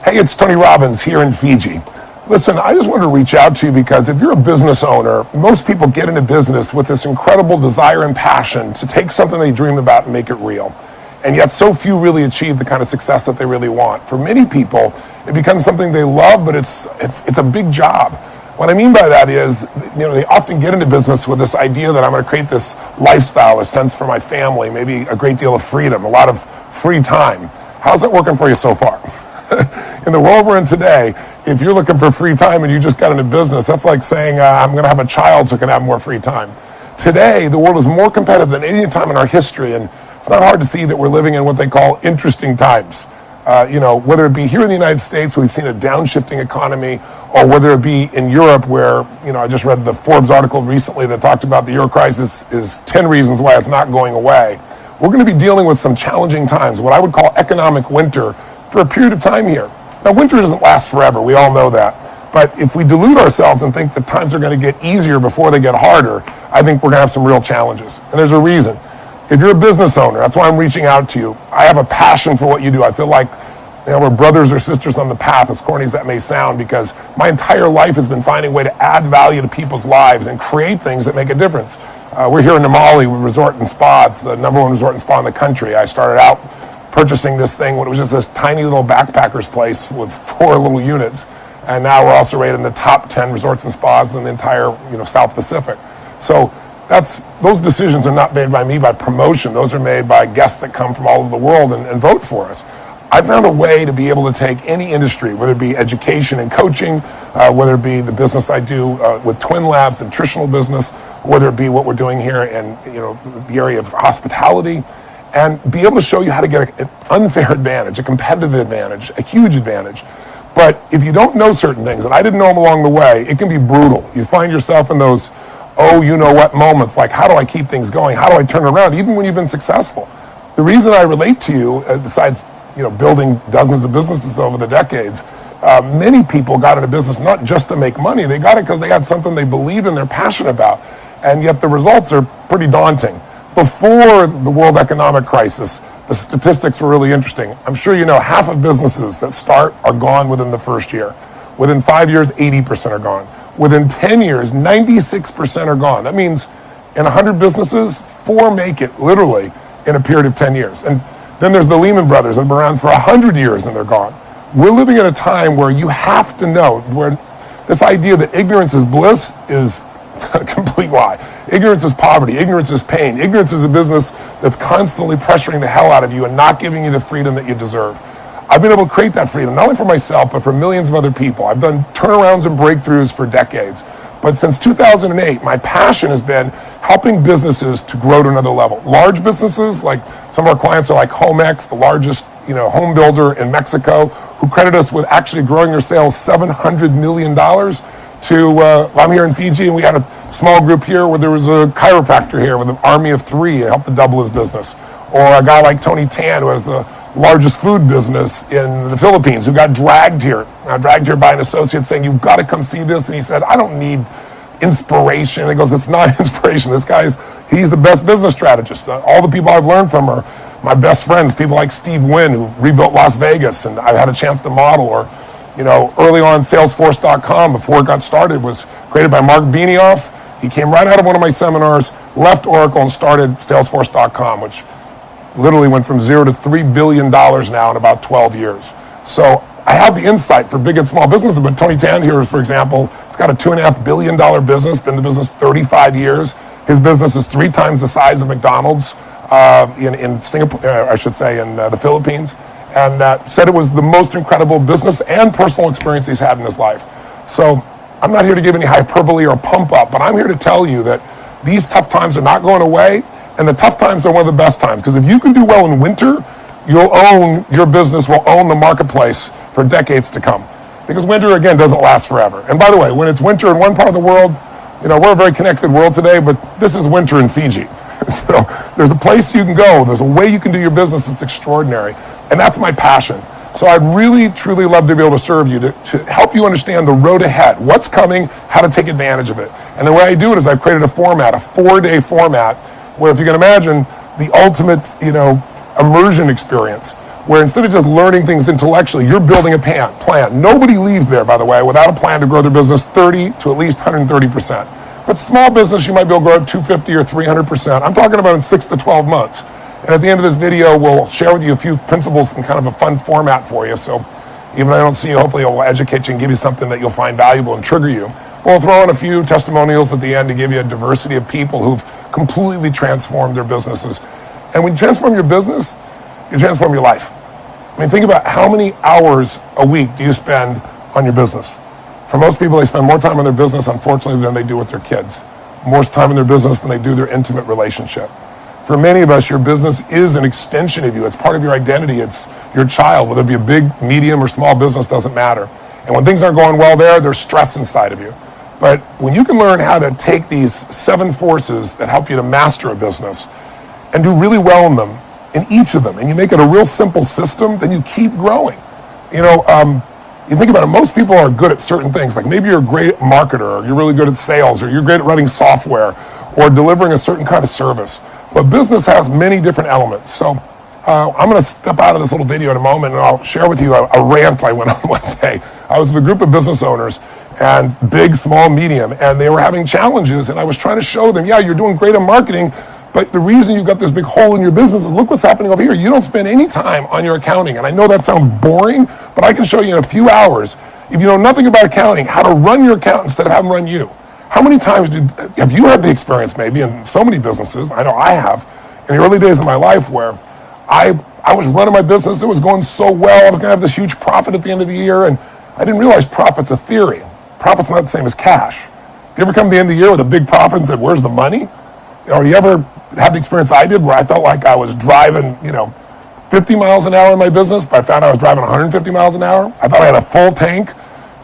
Hey, it's Tony Robbins here in Fiji. Listen, I just wanted to reach out to you because if you're a business owner, most people get into business with this incredible desire and passion to take something they dream about and make it real. And yet so few really achieve the kind of success that they really want. For many people, it becomes something they love, but it's a big job. What I mean by that is, they often get into business with this idea that I'm going to create this lifestyle or sense for my family, maybe a great deal of freedom, a lot of free time. How's it working for you so far? In the world we're in today, if you're looking for free time and you just got into business, that's like saying, I'm going to have a child so I can have more free time. Today, the world is more competitive than any time in our history, and it's not hard to see that we're living in what they call interesting times. Whether it be here in the United States, we've seen a downshifting economy, or whether it be in Europe where, I just read the Forbes article recently that talked about the Euro crisis is 10 reasons why it's not going away. We're going to be dealing with some challenging times, what I would call economic winter, for a period of time here. Now, winter doesn't last forever. We all know that. But if we delude ourselves and think that times are going to get easier before they get harder, I think we're going to have some real challenges. And there's a reason. If you're a business owner, that's why I'm reaching out to you. I have a passion for what you do. I feel like we're brothers or sisters on the path, as corny as that may sound, because my entire life has been finding a way to add value to people's lives and create things that make a difference. We're here in Namale with Resort and Spa. It's the number one resort and spa in the country. I started out purchasing this thing when it was just this tiny little backpacker's place with 4 little units. And now we're also rated in the top 10 resorts and spas in the entire South Pacific. So those decisions are not made by me by promotion. Those are made by guests that come from all over the world and vote for us. I found a way to be able to take any industry, whether it be education and coaching, whether it be the business I do with Twin Labs, the nutritional business, whether it be what we're doing here in the area of hospitality, and be able to show you how to get an unfair advantage, a competitive advantage, a huge advantage. But if you don't know certain things, and I didn't know them along the way, it can be brutal. You find yourself in those, you-know-what moments, like how do I keep things going? How do I turn it around, even when you've been successful? The reason I relate to you, besides building dozens of businesses over the decades, many people got into business not just to make money. They got it because they had something they believed in, they're passionate about, and yet the results are pretty daunting. Before the world economic crisis, the statistics were really interesting. I'm sure half of businesses that start are gone within the first year. Within 5 years, 80% are gone. Within 10 years, 96% are gone. That means in 100 businesses, 4 make it literally in a period of 10 years. And then there's the Lehman Brothers that have been around for 100 years and they're gone. We're living at a time where you have to know, where this idea that ignorance is bliss is a complete lie. Ignorance is poverty. Ignorance is pain. Ignorance is a business that's constantly pressuring the hell out of you and not giving you the freedom that you deserve. I've been able to create that freedom, not only for myself, but for millions of other people. I've done turnarounds and breakthroughs for decades. But since 2008, my passion has been helping businesses to grow to another level. Large businesses, like some of our clients are like Homex, the largest home builder in Mexico, who credit us with actually growing their sales $700 million. I'm here in Fiji, and we had a small group here where there was a chiropractor here with an army of 3 that helped to double his business. Or a guy like Tony Tan, who has the largest food business in the Philippines, who got dragged here by an associate saying, you've got to come see this. And he said, I don't need inspiration. And he goes, it's not inspiration. He's the best business strategist. All the people I've learned from are my best friends, people like Steve Wynn, who rebuilt Las Vegas, and I've had a chance to model. Or early on, Salesforce.com, before it got started, was created by Mark Benioff. He came right out of one of my seminars, left Oracle, and started Salesforce.com, which literally went from 0 to $3 billion now in about 12 years. So I have the insight for big and small businesses, but Tony Tan here, for example, he's got a $2.5 billion business, been in the business 35 years. His business is 3 times the size of McDonald's in Singapore, in the Philippines. And said it was the most incredible business and personal experience he's had in his life. So I'm not here to give any hyperbole or pump up, but I'm here to tell you that these tough times are not going away, and the tough times are one of the best times. Because if you can do well in winter, your business will own the marketplace for decades to come. Because winter, again, doesn't last forever. And by the way, when it's winter in one part of the world, we're a very connected world today, but this is winter in Fiji. So there's a place you can go. There's a way you can do your business that's extraordinary. And that's my passion. So I'd really, truly love to be able to serve you, to help you understand the road ahead, what's coming, how to take advantage of it. And the way I do it is I've created a format, a 4-day format, where if you can imagine the ultimate, immersion experience, where instead of just learning things intellectually, you're building a plan. Nobody leaves there, by the way, without a plan to grow their business 30 to at least 130%. But small business, you might be able to grow at 250 or 300%. I'm talking about in 6 to 12 months. And at the end of this video, we'll share with you a few principles in kind of a fun format for you. So even if I don't see you, hopefully it will educate you and give you something that you'll find valuable and trigger you. We'll throw in a few testimonials at the end to give you a diversity of people who've completely transformed their businesses. And when you transform your business, you transform your life. I mean, think about how many hours a week do you spend on your business? For most people, they spend more time on their business, unfortunately, than they do with their kids. More time in their business than they do their intimate relationship. For many of us, your business is an extension of you. It's part of your identity. It's your child. Whether it be a big, medium, or small business, doesn't matter. And when things aren't going well there, there's stress inside of you. But when you can learn how to take these 7 forces that help you to master a business and do really well in them, in each of them, and you make it a real simple system, then you keep growing. You think about it, most people are good at certain things. Like maybe you're a great marketer, or you're really good at sales, or you're great at running software, or delivering a certain kind of service. But business has many different elements. So I'm going to step out of this little video in a moment, and I'll share with you a rant I went on one day. I was with a group of business owners, and big, small, medium, and they were having challenges, and I was trying to show them, yeah, you're doing great in marketing, but the reason you've got this big hole in your business is look what's happening over here. You don't spend any time on your accounting. And I know that sounds boring, but I can show you in a few hours, if you know nothing about accounting, how to run your account instead of having run you. How many times have you had the experience maybe in so many businesses, I know I have, in the early days of my life where I was running my business, it was going so well, I was gonna have this huge profit at the end of the year, and I didn't realize profit's a theory. Profit's not the same as cash. If you ever come to the end of the year with a big profit and said, where's the money? Or you ever had the experience I did where I felt like I was driving, 50 miles an hour in my business, but I found I was driving 150 miles an hour. I thought I had a full tank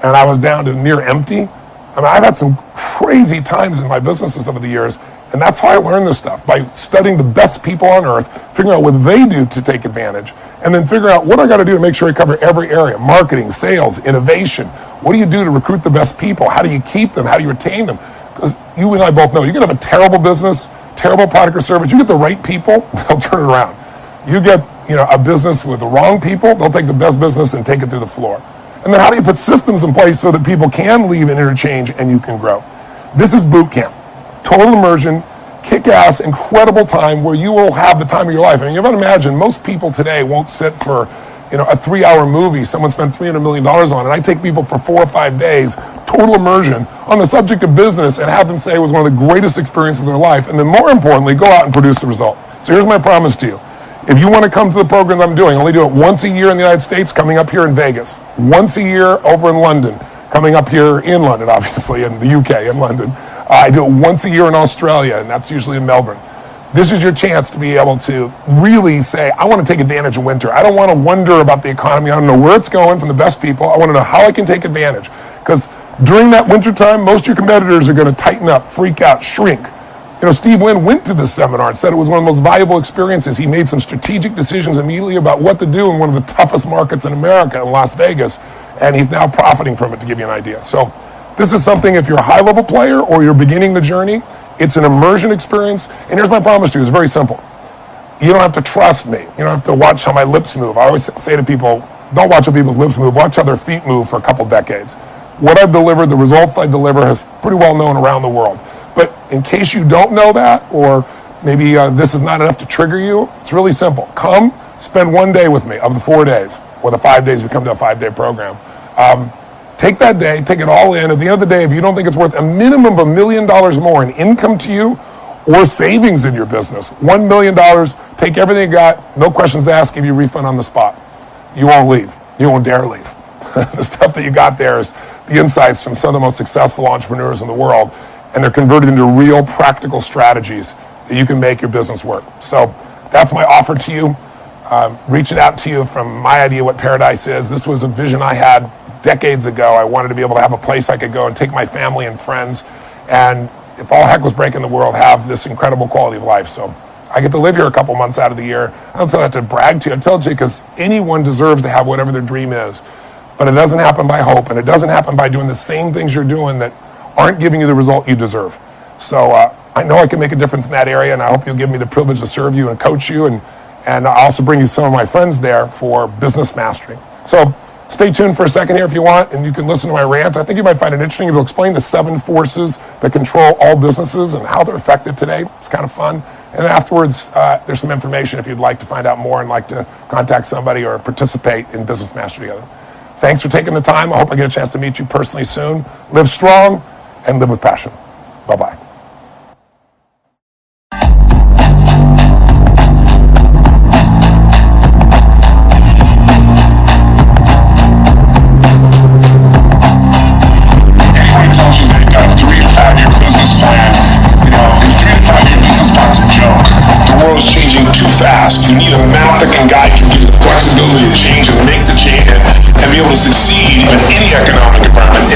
and I was down to near empty. I mean, I've had some crazy times in my businesses over the years, and that's how I learned this stuff, by studying the best people on earth, figuring out what they do to take advantage, and then figuring out what I got to do to make sure I cover every area: marketing, sales, innovation. What do you do to recruit the best people? How do you keep them? How do you retain them? Because you and I both know, you can have a terrible business, terrible product or service. You get the right people, they'll turn it around. You get, a business with the wrong people, they'll take the best business and take it through the floor. And then how do you put systems in place so that people can leave and interchange and you can grow? This is boot camp. Total immersion, kick-ass, incredible time where you will have the time of your life. I mean, you gotta imagine, most people today won't sit for a 3-hour movie someone spent $300 million on, and I take people for 4 or 5 days, total immersion, on the subject of business, and have them say it was one of the greatest experiences of their life, and then more importantly, go out and produce the result. So here's my promise to you. If you want to come to the program I'm doing, I only do it once a year in the United States, coming up here in Vegas. Once a year over in London, coming up here in London, obviously, in the UK, in London. I do it once a year in Australia, and that's usually in Melbourne. This is your chance to be able to really say, I want to take advantage of winter. I don't want to wonder about the economy. I don't know where it's going from the best people. I want to know how I can take advantage. Because during that winter time, most of your competitors are going to tighten up, freak out, shrink. Steve Wynn went to this seminar and said it was one of the most valuable experiences. He made some strategic decisions immediately about what to do in one of the toughest markets in America, in Las Vegas, and he's now profiting from it, to give you an idea. So this is something, if you're a high-level player or you're beginning the journey, it's an immersion experience. And here's my promise to you, it's very simple. You don't have to trust me. You don't have to watch how my lips move. I always say to people, don't watch how people's lips move, watch how their feet move for a couple decades. What I've delivered, the results I deliver, is pretty well known around the world. But in case you don't know that, or maybe this is not enough to trigger you, it's really simple. Come, spend 1 day with me of the 4 days, or the 5 days we come to a 5-day program. Take that day, take it all in. At the end of the day, if you don't think it's worth a minimum of $1 million more in income to you or savings in your business, $1 million, take everything you got, no questions asked, give you a refund on the spot. You won't leave. You won't dare leave. The stuff that you got there is the insights from some of the most successful entrepreneurs in the world, and they're converted into real practical strategies that you can make your business work. So that's my offer to you. Reaching out to you from my idea what paradise is. This was a vision I had decades ago. I wanted to be able to have a place I could go and take my family and friends, and if all heck was breaking the world, have this incredible quality of life. So I get to live here a couple months out of the year. I don't tell that to brag to you. I tell it to you because anyone deserves to have whatever their dream is. But it doesn't happen by hope, and it doesn't happen by doing the same things you're doing that aren't giving you the result you deserve. So I know I can make a difference in that area, and I hope you'll give me the privilege to serve you and coach you. And And I'll also bring you some of my friends there for business mastery. So stay tuned for a second here if you want, and you can listen to my rant. I think you might find it interesting. It'll explain the 7 forces that control all businesses and how they're affected today. It's kind of fun. And afterwards, there's some information if you'd like to find out more and like to contact somebody or participate in business mastery together. Thanks for taking the time. I hope I get a chance to meet you personally soon. Live strong and live with passion. Bye-bye. You need a map that can guide you, give you the flexibility to change and make the change and be able to succeed in any economic environment,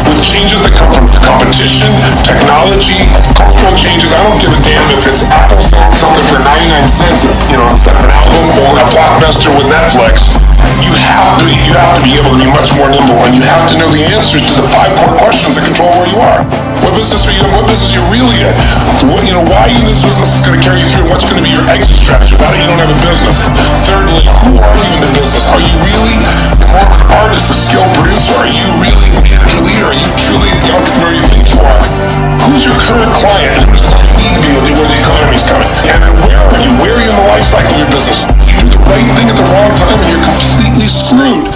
with changes that come from competition, technology, cultural changes. I don't give a damn if it's Apple selling something for 99 cents, instead of an album, or a blockbuster with Netflix. You have to be able to be much more nimble, and you have to know the answers to the 5 core questions that control where you are. What business are you in? What business are you really in? Why are you in this business is going to carry you through, and what's going to be your exit strategy? Without it, you don't have a business. Thirdly, who are you in the business? Are you really more of an artist, a skilled producer? Are you really a manager, leader? Are you truly the entrepreneur you think you are? Who's your current client? Who does you need to be with you where the economy's coming? And where are you? Where are you in the life cycle of your business? You do the right thing at the wrong time and you're completely screwed.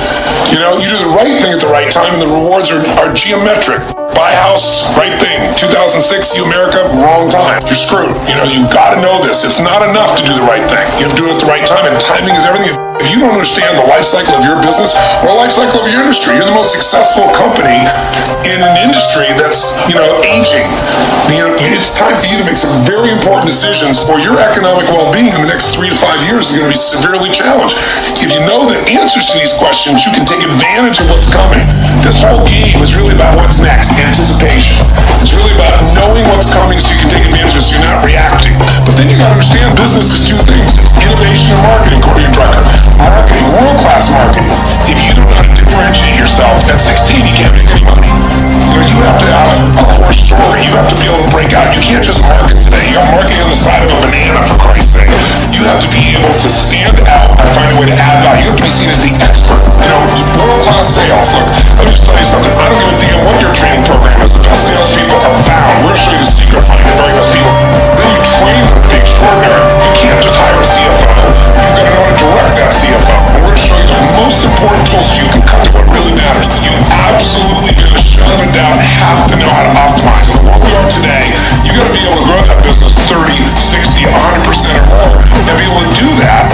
You do the right thing at the right time and the rewards are geometric. Buy a house, right thing. 2006, America, wrong time. You're screwed. You gotta know this. It's not enough to do the right thing. You have to do it at the right time, and timing is everything. If you don't understand the life cycle of your business or the life cycle of your industry, you're the most successful company in an industry that's, aging. It's time for you to make some very important decisions, or your economic well-being in the next 3 to 5 years is going to be severely challenged. If you know the answers to these questions, you can take advantage of what's coming. This whole game is really about what's next, anticipation. It's really about knowing what's coming so you can take advantage of it so you're not reacting. But then you got to understand business is 2 things. It's innovation and marketing, according to Drucker. Marketing, world-class marketing. If you don't know how to differentiate yourself at 16, you can't make any money. You have to have a core story. You have to be able to break out. You can't just market today. You got marketing on the side of a banana, for Christ's sake. You have to be able to stand out and find a way to add value. You have to be seen as the expert. World-class sales. Look, let me just tell you something. I don't give a damn what your training program is. The best salespeople are found. We're going to show you the secret of finding the very best people. Then you train them to be extraordinary. You can't just hire a CFO. You've got to know how to direct that CFO. And we're going to show you the most important tools so you can cut to what really matters. You absolutely do, without a doubt, have to know how to optimize in the world we are today. You got to be able to grow that business 30, 60, 100% or more, and be able to do that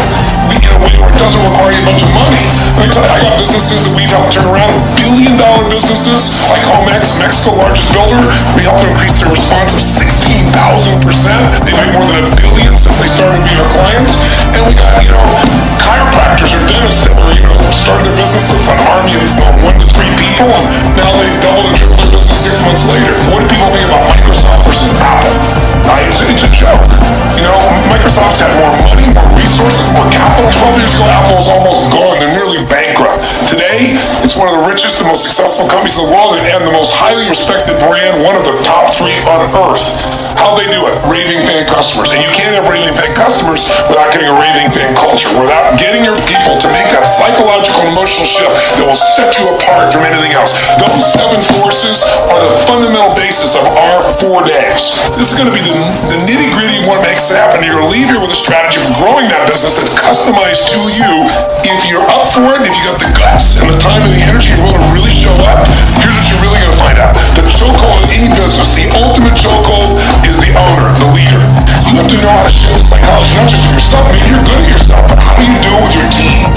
in a way where it doesn't require you a bunch of money. Let me tell you, I got businesses that we've helped turn around, billion-dollar businesses like HomeX, Mexico's largest builder. We helped them increase their response of 16,000%. They made more than $1 billion since they started being our clients. And we got, chiropractors or dentists that were, started their businesses an army of 1 to 3 people, and now they've doubled and tripled their business 6 months later. What do people think about Microsoft versus Apple? It's a joke. Microsoft's had more money, more resources, more capital. 12 years ago, Apple was almost gone. They're nearly bankrupt. Today, it's one of the richest and most successful companies in the world and the most highly respected brand, one of the top 3 on earth. How they do it? Raving fan customers. And you can't have raving fan customers without getting a raving fan culture, without getting your people to make that psychological and emotional shift that will set you apart from anything else. Those 7 forces are the fundamental basis of our 4 days. This is going to be the nitty-gritty of what makes it happen. You're going to leave here with a strategy for growing that business that's customized to you. If you're up for it, if you got the guts and the time and the energy, you're willing to really show up, here's what you're really going to find out. The chokehold of any business, the ultimate chokehold is the owner, the leader. You have to know how to shift the psychology, not just of yourself. Maybe you're good at yourself, but how do you do it with your team?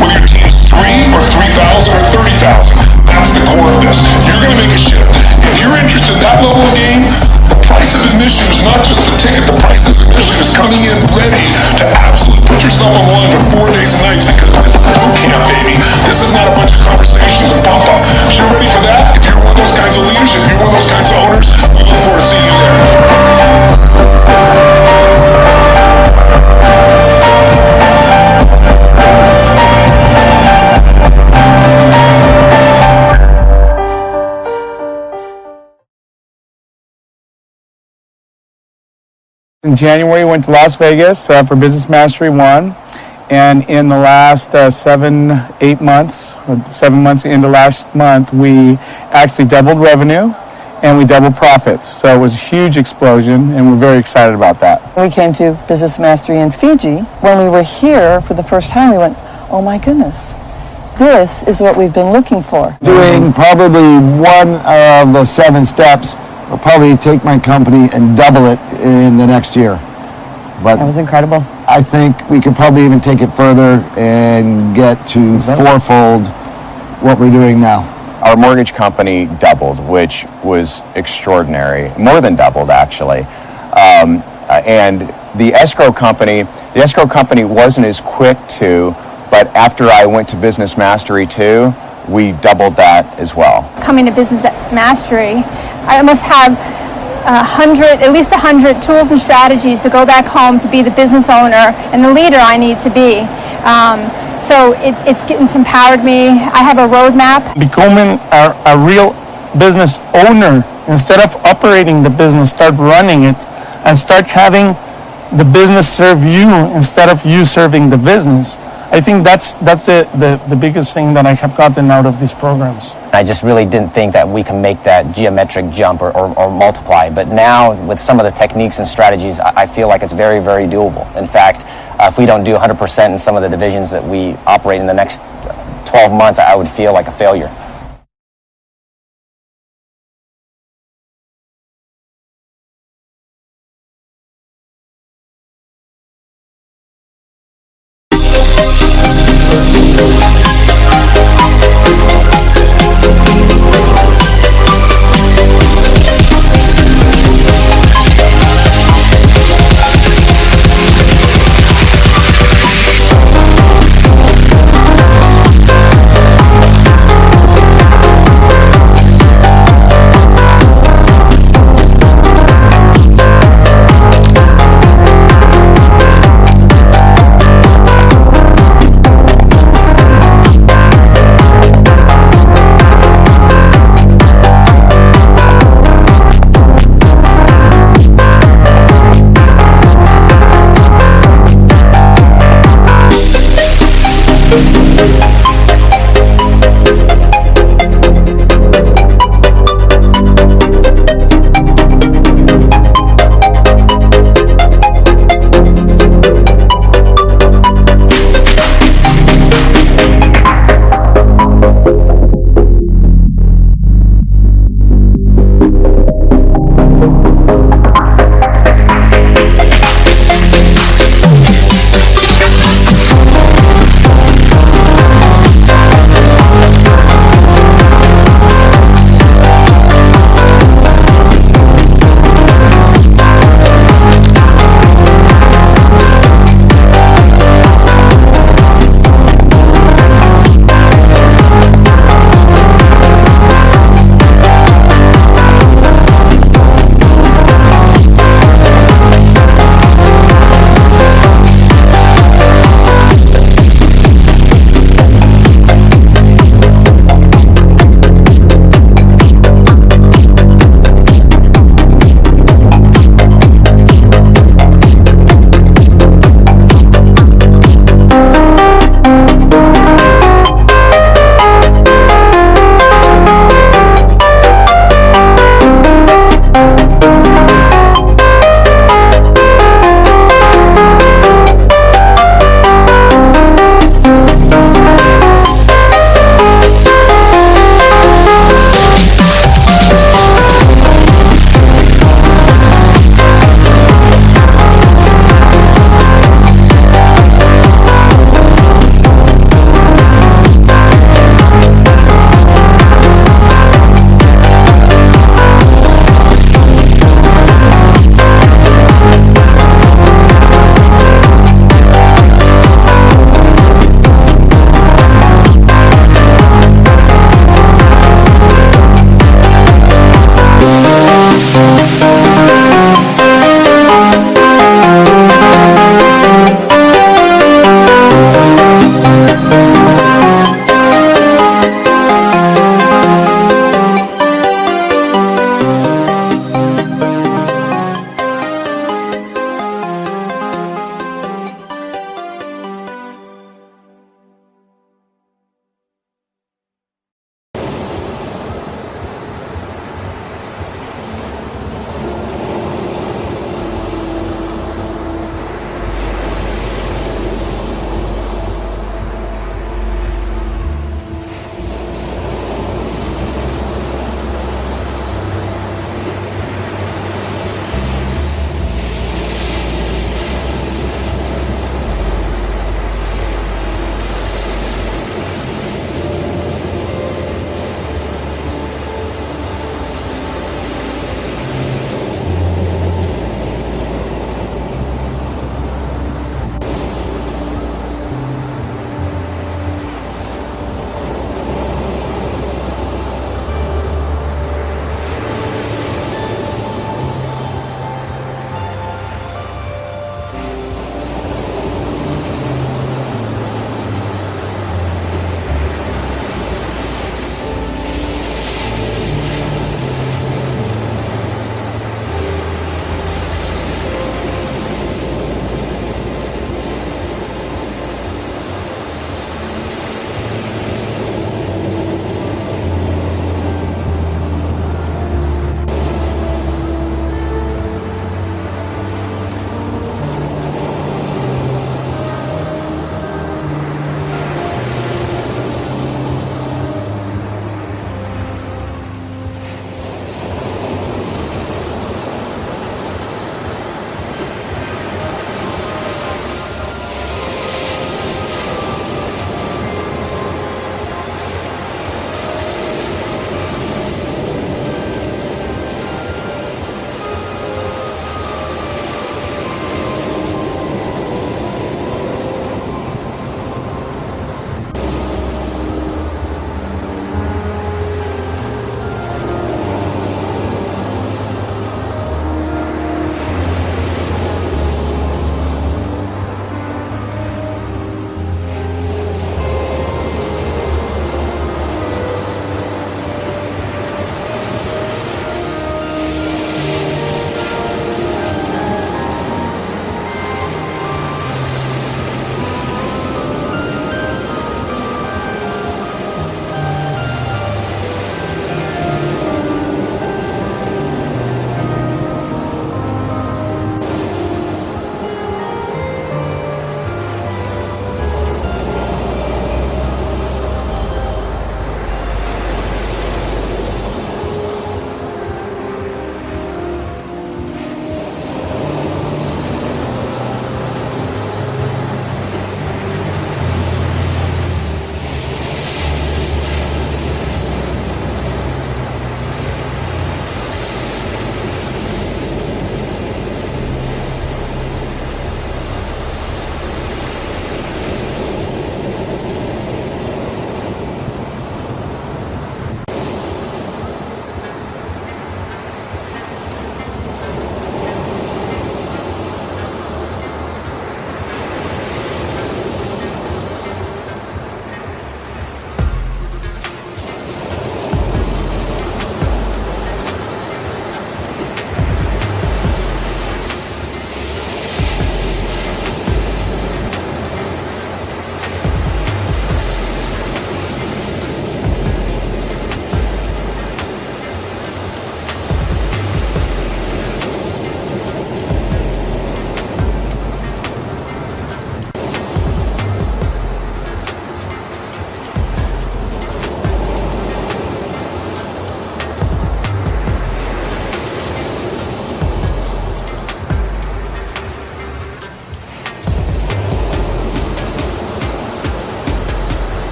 Whether your team's 3 or 3,000 or 30,000, that's the core of this. You're going to make a shift. If you're interested in that level of game, the price of admission is not just the ticket. The price of admission is coming in ready to absolutely put yourself on the line for 4 days and nights, because this is boot camp, baby. This is not a bunch of In January, we went to Las Vegas for Business Mastery 1. And in the last 7 months into last month, we actually doubled revenue and we doubled profits. So it was a huge explosion, and we're very excited about that. We came to Business Mastery in Fiji. When we were here for the first time, we went, oh my goodness, this is what we've been looking for. Doing probably one of the 7 steps will probably take my company and double it in the next year. But That was incredible. I think we could probably even take it further and get to fourfold what we're doing now. Our mortgage company doubled, which was extraordinary, more than doubled actually. And the escrow company wasn't as quick to, but after I went to Business Mastery 2, we doubled that as well. Coming to Business Mastery, I must have at least 100 tools and strategies to go back home to be the business owner and the leader I need to be. So it's empowered me. I have a roadmap. Becoming a real business owner, instead of operating the business, start running it and start having the business serve you instead of you serving the business. I think that's the biggest thing that I have gotten out of these programs. I just really didn't think that we can make that geometric jump or multiply. But now, with some of the techniques and strategies, I feel like it's very, very doable. In fact, if we don't do 100% in some of the divisions that we operate in the next 12 months, I would feel like a failure.